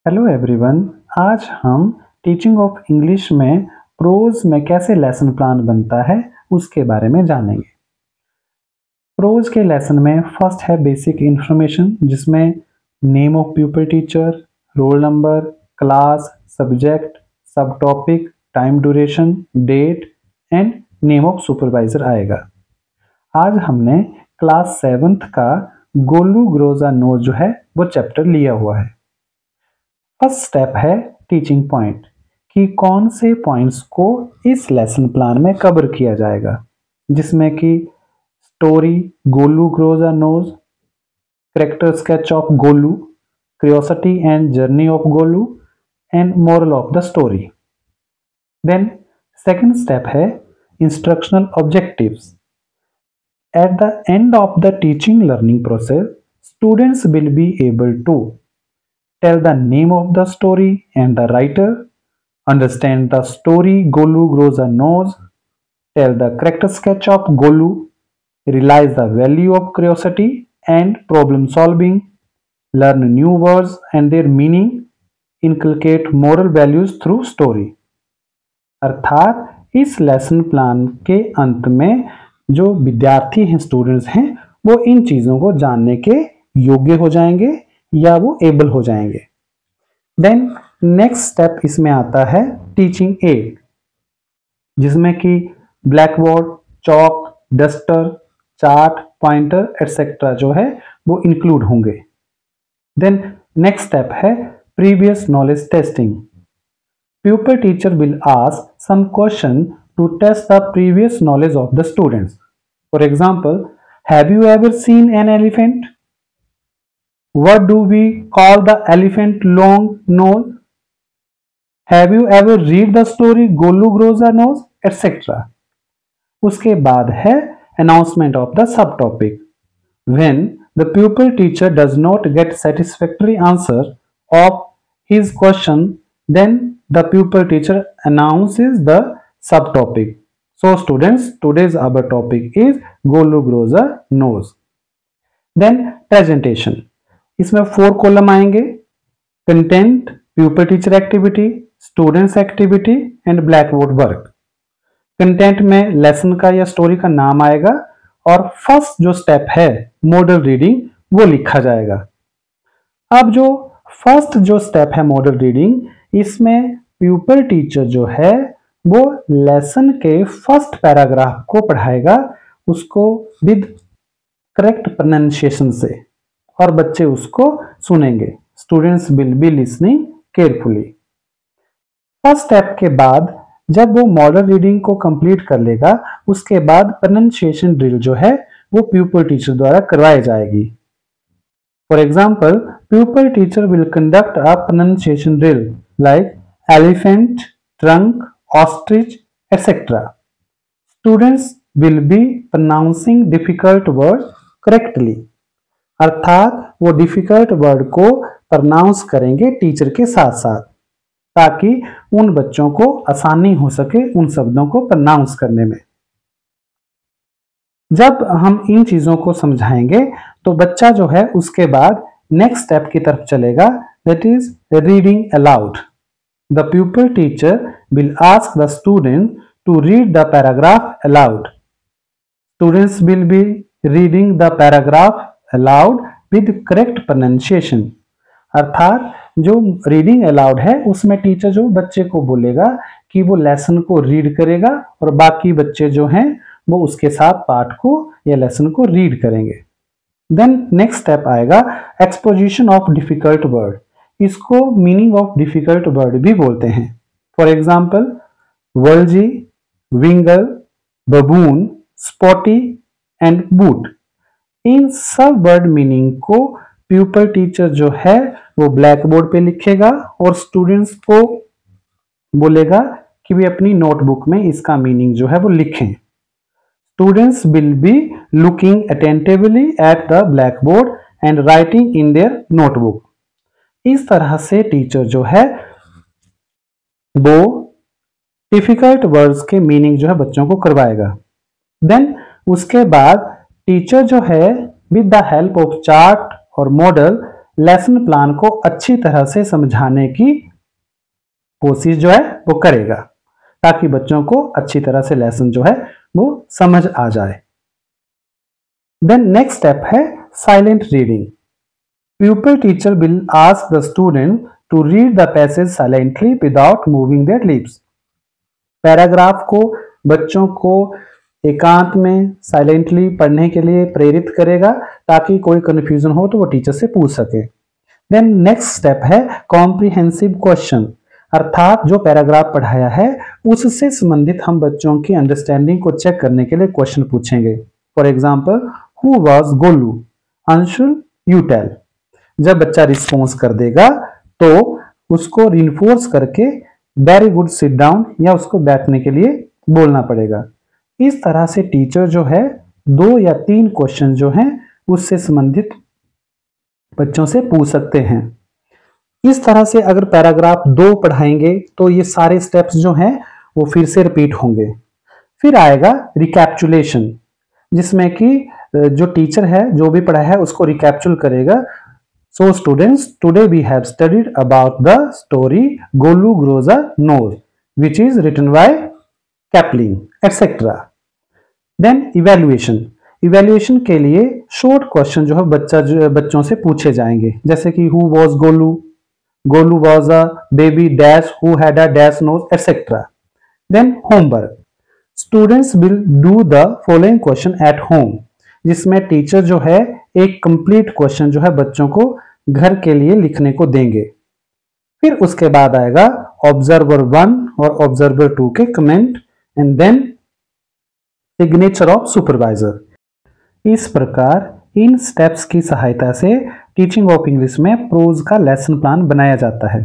Hello everyone. आज हम teaching of English में प्रोज में कैसे लेसन प्लान बनता है उसके बारे में जानेंगे। प्रोज के लेसन में फर्स्ट है बेसिक इंफॉर्मेशन, जिसमें name of pupil teacher, roll number, class, subject, sub topic, time duration, date and name of supervisor आएगा। आज हमने क्लास 7th का गोलू ग्रोजा नो जो है वो चैप्टर लिया हुआ है। फर्स्ट स्टेप है टीचिंग पॉइंट, कि कौन से पॉइंट्स को इस लेसन प्लान में कवर किया जाएगा, जिसमें कि story Golu grows a nose, character sketch of Golu, curiosity and journey of Golu and moral of the story. Then second step है instructional objectives. At the end of the teaching learning process, students will be able to tell the name of the story and the writer, understand the story Golu grows a nose, tell the character sketch of Golu, realize the value of curiosity and problem solving, learn new words and their meaning, inculcate moral values through story। अर्थात इस lesson plan के अंत में जो विद्यार्थी हैं, students हैं, वो इन चीज़ों को जानने के योग्य हो जाएंगे या वो एबल हो जाएंगे। देन नेक्स्ट स्टेप इसमें आता है टीचिंग एड, जिसमें कि black board, chalk, duster, chart, pointer etcetera जो है वो इंक्लूड होंगे। देन नेक्स्ट स्टेप है previous knowledge testing. Pupil teacher will ask some question to test the previous knowledge of the students. For example, have you ever seen an elephant? What do we call the elephant long nose? Have you ever read the story Golu grows a nose, etc. उसके बाद है announcement of the subtopic. When the pupil teacher does not get satisfactory answer of his question, then the pupil teacher announces the subtopic. So students, today's our topic is Golu grows a nose. Then presentation, इसमें 4 column आएंगे: content, pupil teacher activity, students activity and black board work. Content में lesson का या story का नाम आएगा और first जो स्टेप है मॉडल रीडिंग वो लिखा जाएगा। अब जो फर्स्ट जो स्टेप है मॉडल रीडिंग, इसमें प्यूपिल टीचर जो है वो लेसन के फर्स्ट पैराग्राफ को पढ़ाएगा, उसको विद करेक्ट प्रोनाउंसिएशन से, और बच्चे उसको सुनेंगे। Students will be listening carefully. First step के बाद जब वो मॉडल रीडिंग को कंप्लीट कर लेगा, उसके बाद प्रोनाउंसिएशन ड्रिल जो है वो प्यूपिल टीचर द्वारा करवाई जाएगी। For example, pupil teacher will conduct a pronunciation drill like elephant, trunk, ostrich, etc. Students will be pronouncing difficult words correctly. अर्थात वो डिफिकल्ट वर्ड को प्रनाउंस करेंगे टीचर के साथ साथ, ताकि उन बच्चों को आसानी हो सके उन शब्दों को प्रनाउंस करने में। जब हम इन चीजों को समझाएंगे तो बच्चा जो है उसके बाद नेक्स्ट स्टेप की तरफ चलेगा, that is reading aloud. The pupil teacher will ask the student to read the paragraph aloud. Students will be reading the paragraph aloud with correct pronunciation. अर्थात जो रीडिंग अलाउड है उसमें टीचर जो बच्चे को बोलेगा कि वो लेसन को रीड करेगा और बाकी बच्चे जो हैं वो उसके साथ पाठ को या लेसन को रीड करेंगे। देन नेक्स्ट स्टेप आएगा एक्सपोजिशन ऑफ डिफिकल्ट वर्ड। इसको मीनिंग ऑफ डिफिकल्ट वर्ड भी बोलते हैं। फॉर एग्जाम्पल, वर्ल्जी, wiggle, baboon, spotty and boot. इन सब वर्ड मीनिंग को प्यूपिल टीचर जो है वो ब्लैक बोर्ड पे लिखेगा और स्टूडेंट्स को बोलेगा कि वे अपनी नोटबुक में इसका मीनिंग जो है वो लिखें। Students will be looking attentively at the blackboard and writing in their notebook. इस तरह से टीचर जो है वो डिफिकल्ट वर्ड्स के मीनिंग जो है बच्चों को करवाएगा। देन उसके बाद टीचर जो है with the help of chart और मॉडल लेसन प्लान को अच्छी तरह से समझाने की कोशिश जो है वो करेगा, ताकि बच्चों को अच्छी तरह से लेसन जो है वो समझ आ जाए। देन नेक्स्ट स्टेप है silent reading. Pupil teacher will ask the student to read the passage silently without moving their lips. Paragraph को बच्चों को एकांत में साइलेंटली पढ़ने के लिए प्रेरित करेगा, ताकि कोई कंफ्यूजन हो तो वो टीचर से पूछ सके। देन नेक्स्ट स्टेप है कॉम्प्रिहेंसिव क्वेश्चन, अर्थात जो पैराग्राफ पढ़ाया है उससे संबंधित हम बच्चों की अंडरस्टैंडिंग को चेक करने के लिए क्वेश्चन पूछेंगे। For example, who was Golu? Anshul, you tell. जब बच्चा रिस्पॉन्स कर देगा तो उसको रिइंफोर्स करके वेरी गुड, सिट डाउन या उसको बैठने के लिए बोलना पड़ेगा। इस तरह से टीचर जो है 2 या 3 क्वेश्चन जो हैं उससे संबंधित बच्चों से पूछ सकते हैं। इस तरह से अगर पैराग्राफ 2 पढ़ाएंगे तो ये सारे स्टेप्स जो हैं वो फिर से रिपीट होंगे। फिर आएगा रिकैप्चुलेशन, जिसमें कि जो टीचर है जो भी पढ़ाया है उसको रिकैप्चुल करेगा। So students, today we have studied about the story Golu Grows a Nose, which is written by Kipling, etc. Then evaluation. Evaluation के लिए short question जो है बच्चों से पूछे जाएंगे, जैसे कि who was Golu? Golu was a baby dash who had a dash nose, etc. Then homework. Students will do the following question at home, जिसमें टीचर जो है एक कंप्लीट क्वेश्चन जो है बच्चों को घर के लिए लिखने को देंगे। फिर उसके बाद आएगा ऑब्जर्वर 1 और ऑब्जर्वर 2 के comment, and then signature of supervisor. इस प्रकार इन स्टेप्स की सहायता से टीचिंग ऑफ इंग्लिश में प्रोज का लेसन प्लान बनाया जाता है।